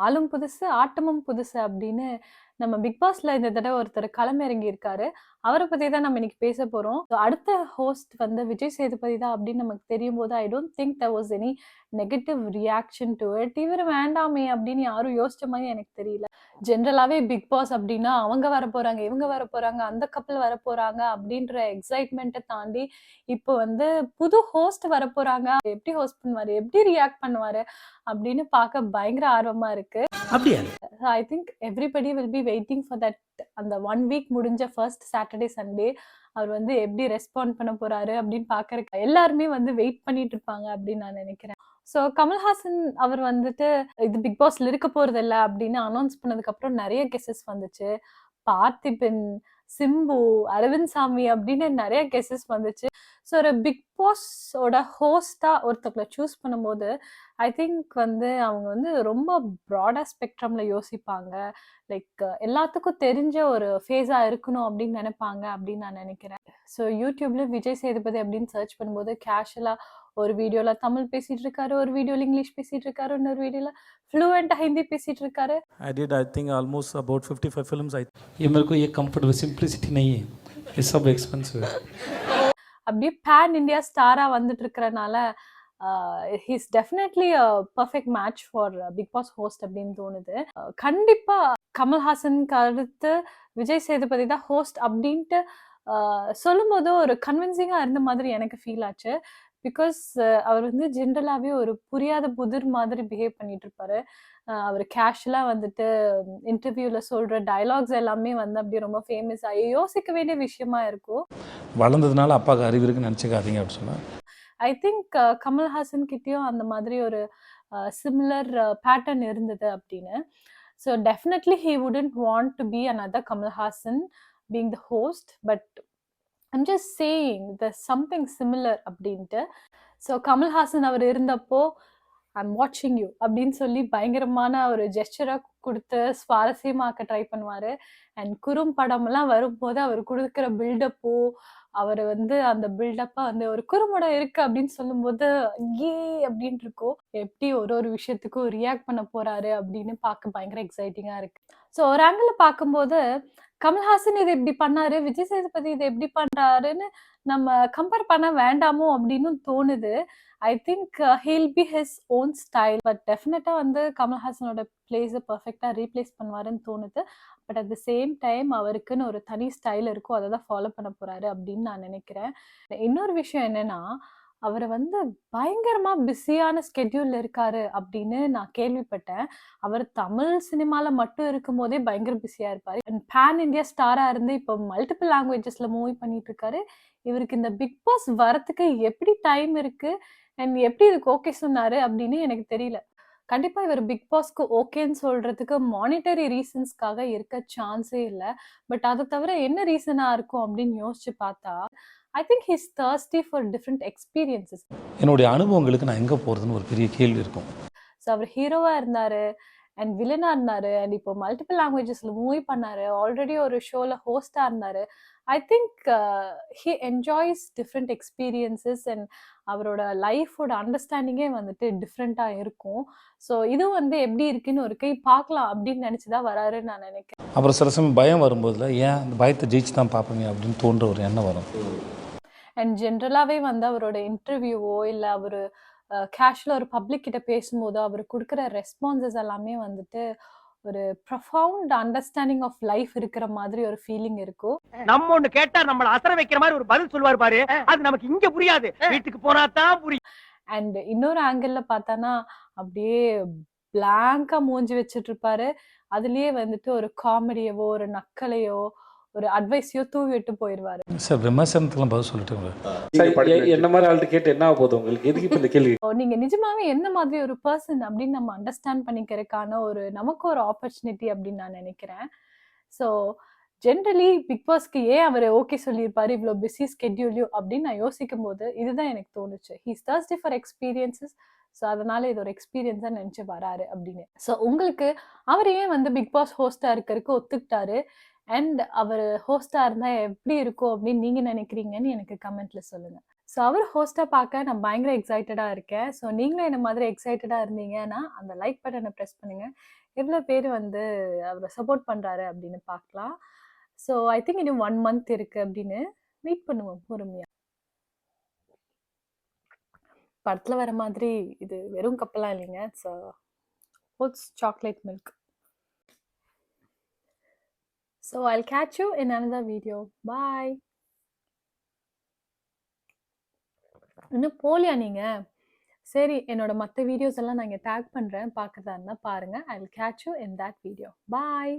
ஆளும் புதுசு, ஆட்டமும் புதுசு அப்படின்னு நம்ம பிக் பாஸ்ல இந்த தடவ ஒருத்தர் களமிறங்கி இருக்காரு. அவர பத்தி தான் நம்ம இன்னைக்கு பேச போறோம். அடுத்த ஹோஸ்ட் வந்து விஜய் சேதுபதி தான் அப்படின்னு நமக்கு தெரியும்போது, I don't think there was any negative reaction to it. இவரு வேண்டாமே அப்படின்னு யாரும் யோசிச்ச மாரி எனக்கு தெரியல. ஜெனரலாவே பிக் பாஸ் அப்படின்னா, அவங்க வரப்போறாங்க, இவங்க வரப்போறாங்க, அந்த கப்பிள் வரப்போறாங்க அப்படின்ற எக்ஸைட்மெண்ட்ட தாண்டி, இப்போ வந்து புது ஹோஸ்ட் வரப்போறாங்க. எப்படி ஹோஸ்ட் பண்ணுவாரு? எப்படி ரியாக்ட் பண்ணுவாரு? அப்படின்னு பார்க்க பயங்கர ஆர்வமா இருக்கு. அப்படியா? I think everybody will be waiting for that. அந்த 1 வீக் முடிஞ்ச ஃபர்ஸ்ட் சாட்டர்டே, சண்டே அவர் வந்து எப்படி ரெஸ்பாண்ட் பண்ண போறாரு அப்படின்னு பார்க்கறக்கு எல்லாருமே வந்து வெயிட் பண்ணிட்டு இருப்பாங்க அப்படின்னு நான் நினைக்கிறேன். ஸோ கமல்ஹாசன் அவர் வந்துட்டு இது பிக் பாஸ்ல இருக்க போறதில்ல அப்படின்னு அனௌன்ஸ் பண்ணதுக்கு அப்புறம் நிறைய கெஸஸ் வந்துச்சு. பார்த்திபன், சிம்பு, அரவிந்த் சாமி அப்படின்னு நிறைய கெஸஸ் வந்துச்சு. ஸோ ஒரு பிக் பாஸோட ஹோஸ்டா ஒருத்தவங்களை சூஸ் பண்ணும்போது ஐ திங்க் வந்து அவங்க வந்து ரொம்ப ப்ராடா ஸ்பெக்ட்ரம்ல யோசிப்பாங்க. லைக் எல்லாத்துக்கும் தெரிஞ்ச ஒரு ஃபேஸா இருக்கணும் அப்படின்னு நினைப்பாங்க அப்படின்னு நான் நினைக்கிறேன். ஸோ யூடியூப்ல விஜய் சேதுபதி அப்படின்னு சர்ச் பண்ணும்போது கேஷுவலா ஒரு வீடியோல தமிழ் பேசிட்டு இருக்காரு, ஒரு வீடியோல இங்கிலீஷ் பேசிட்டு இருக்காரு, இன்னொரு வீடியோல ஃப்ளூயண்டா ஹிந்தி பேசிட்டு இருக்காரு. I think almost about 55 films. ये मेरे को ये कंफर्टेबल सिंप्लिसिटी नहीं है, ये सब एक्सपेंसिव है. அப்படியே பேன் இந்தியா ஸ்டாரா வந்துட்டு இருக்கறனால he's definitely a perfect match for Bigg Boss host அப்படின்னு தோணுது. கண்டிப்பா கமல்ஹாசனுக்கு அடுத்து விஜய் சேதுபதி தான் ஹோஸ்ட் அப்படின்ட்டு சொல்லும்போது ஒரு கன்வின்சிங்கா இருந்த மாதிரி எனக்கு ஃபீல் ஆச்சு. பிகாஸ் அவர் வந்து ஜென்ரலாவே ஒரு புரியாத புதிர் மாதிரி பிஹேவ் பண்ணிட்டு இருப்பாரு. அவர் கேஷுவலா வந்துட்டு இன்டர்வியூல சொல்ற டயலாக்ஸ் எல்லாமே வந்து அப்படியே ரொம்ப ஃபேமஸ் ஆகி யோசிக்க வேண்டிய விஷயமா இருக்கும். வளர்ந்ததுனால அப்பாவுக்கு அறிவு இருக்குன்னு நினச்சிக்காதீங்க அப்படின்னு சொன்னால் ஐ திங்க் கமல்ஹாசன் கிட்டயும் அந்த மாதிரி ஒரு சிமிலர் பேட்டர்ன் இருந்தது அப்படின்னு. So definitely he wouldn't want to be another Kamal Haasan being the host. But I'm just saying there's something similar அப்படின்ட்டு. ஸோ கமல்ஹாசன் அவர் இருந்தப்போ ஐம் வாட்சிங் யூ அப்படின்னு சொல்லி பயங்கரமான ஒரு ஜெஸ்டரை கொடுத்து சுவாரஸ்யமாக்க ட்ரை பண்ணுவாரு. அண்ட் குறும் படம்லாம் வரும்போது அவர் கொடுக்குற பில்டப்போ அவர் வந்து அந்த பில்டப்பா வந்து ஒரு குறும்படம் இருக்கு அப்படின்னு சொல்லும்போது ஏ அப்படின்னு இருக்கும். எப்படி ஒரு ஒரு விஷயத்துக்கும் ரியாக்ட் பண்ண போறாரு அப்படின்னு பார்க்க பயங்கர எக்ஸைட்டிங்கா இருக்கு. ஸோ ஒரு ஆங்கிள் பார்க்கும்போது கமல்ஹாசன் இது இப்படி பண்ணாரு, விஜய் சேதுபதி இது எப்படி பண்றாருன்னு நம்ம கம்பேர் பண்ண வேண்டாமோ அப்படின்னு தோணுது. I think he'll be his own style. But டெஃபினட்டா வந்து கமல்ஹாசனோட பிளேஸை பர்ஃபெக்டா ரீப்ளேஸ் பண்ணுவாருன்னு தோணுது. But at the same time அவருக்குன்னு ஒரு தனி ஸ்டைல் இருக்கும், அதை தான் ஃபாலோ பண்ண போறாரு அப்படின்னு நான் நினைக்கிறேன். இன்னொரு விஷயம் என்னன்னா, அவரை வந்து பயங்கரமா பிஸியான ஸ்கெட்யூல்ல இருக்காரு அப்படின்னு நான் கேள்விப்பட்டேன். அவர் தமிழ் சினிமால மட்டும் இருக்கும் போதே பயங்கர பிஸியா இருப்பாரு. பேன் இந்தியா ஸ்டாரா இருந்து இப்போ மல்டிபிள் லாங்குவேஜஸ்ல மூவி பண்ணிட்டு இருக்காரு. இவருக்கு இந்த பிக் பாஸ் வரத்துக்கு எப்படி டைம் இருக்கு அண்ட் எப்படி இதுக்கு ஓகே சொன்னாரு அப்படின்னு எனக்கு தெரியல. கண்டிப்பா இவர் பிக் பாஸ்க்கு ஓகேன்னு சொல்றதுக்கு மானிட்டரி ரீசன்ஸ்க்காக இருக்க சான்ஸே இல்ல. பட் அதை தவிர என்ன ரீசனா இருக்கும் அப்படின்னு யோசிச்சு பார்த்தா I think he's thirsty for different experiences. என்னுடைய அனுபவங்களுக்கு நான் எங்கே போகிறதுன்னு ஒரு பெரிய கேள்வி இருக்கும். ஸோ அவர் ஹீரோவா இருந்தாரு அண்ட் வில்லனா இருந்தாரு அண்ட் இப்போ மல்டிபிள் லாங்குவேஜஸ்ல மூவி பண்ணாரு. ஆல்ரெடி ஒரு ஷோல ஹோஸ்டா இருந்தாரு. I think he enjoys different experiences and அவரோட லைஃபோட அண்டர்ஸ்டாண்டிங்கே வந்துட்டு டிஃப்ரெண்டா இருக்கும். ஸோ இது வந்து எப்படி இருக்குன்னு ஒரு கை பார்க்கலாம் அப்படின்னு நினைச்சுதான் வராருன்னு நான் நினைக்கிறேன். அப்புறம் சில சமயம் பயம் வரும்போதுல ஏன் அந்த பயத்தை ஜெயிச்சு தான் பார்ப்போமே அப்படின்னு தோன்ற ஒரு எண்ணம் வரும். அண்ட் ஜென்ரலாவே வந்து அவரோட இன்டர்வியூவோ இல்லை அவர் கேஷுவலாக ஒரு பப்ளிக் கிட்ட பேசும்போது அவர் கொடுக்குற ரெஸ்பான்சஸ் எல்லாமே வந்துட்டு ஒரு ப்ரொஃபவுண்ட் அண்டர்ஸ்டாண்டிங் ஆஃப் லைஃப் இருக்கிற மாதிரி ஒரு ஃபீலிங் இருக்கும். நம்ம ஒண்ணு கேட்டா நம்மள அசர வைக்கிற மாதிரி ஒரு பதில் சொல்வாரு பாரு, அது நமக்கு இங்க புரியாது, வீட்டுக்கு போனா தான் புரியும். அண்ட் இன்னொரு ஆங்கிள் பார்த்தானா அப்படியே பிளாங்கா மூஞ்சி வச்சுட்டு இருப்பாரு. அதுலயே வந்துட்டு ஒரு காமெடியவோ ஒரு நக்கலையோ ஒரு அட்வைஸையோ தூவி விட்டு போயிடுவாரு. சார் விமர்சனத்துக்குலாம் பதில் சொல்லிட்டு என்ன மாதிரி ஆள்கிட்ட கேட்டு என்ன ஆக போகுது உங்களுக்கு? எதுக்கு இப்ப இந்த கேள்வி? நீங்க நிஜமாவே என்ன மாதிரி ஒரு பர்சன் அப்படின்னு நம்ம அண்டர்ஸ்டாண்ட் பண்ணிக்கிறதுக்கான ஒரு நமக்கு ஒரு ஆப்பர்ச்சுனிட்டி அப்படின்னு நான் நினைக்கிறேன். ஸோ ஜென்ரலி பிக் பாஸ்க்கு ஏன் அவர் ஓகே சொல்லியிருப்பாரு இவ்வளோ பிஸி ஸ்கெட்யூல்லையும் அப்படின்னு நான் யோசிக்கும் போது இதுதான் எனக்கு தோணுச்சு. He's thirsty for experiences. So அதனால இது ஒரு எக்ஸ்பீரியன்ஸாக நினச்சி வராரு அப்படின்னு. ஸோ உங்களுக்கு அவர் ஏன் வந்து பிக் பாஸ் ஹோஸ்டாக இருக்கிறதுக்கு ஒத்துக்கிட்டாரு அண்ட் அவர் ஹோஸ்டாக இருந்தால் எப்படி இருக்கும் அப்படின்னு நீங்கள் நினைக்கிறீங்கன்னு எனக்கு கமெண்ட்ல சொல்லுங்க. ஸோ அவர் ஹோஸ்ட்டாக பார்க்க நான் பயங்கர எக்ஸைட்டடாக இருக்கேன். ஸோ நீங்களும் என்ன மாதிரி எக்ஸைட்டடாக இருந்தீங்கன்னா அந்த லைக் பட்டனை ப்ரெஸ் பண்ணுங்கள். எவ்வளோ பேர் வந்து அவரை சப்போர்ட் பண்ணுறாரு அப்படின்னு பார்க்கலாம். ஸோ ஐ திங்க் இன்னும் 1 month இருக்குது அப்படின்னு வெயிட் பண்ணுவோம் பொறுமையாக. படத்தில் வர மாதிரி இது வெறும் கப்பெல்லாம் இல்லைங்க. It's oats chocolate milk. So I'll catch you in another video. Bye. இன்னும் போலியா நீங்க? சரி, என்னோட மற்ற வீடியோஸ் எல்லாம் நான் இங்கே டேக் பண்ணுறேன். பார்க்கறதா இருந்தால் பாருங்கள். I'll catch you in that video. Bye.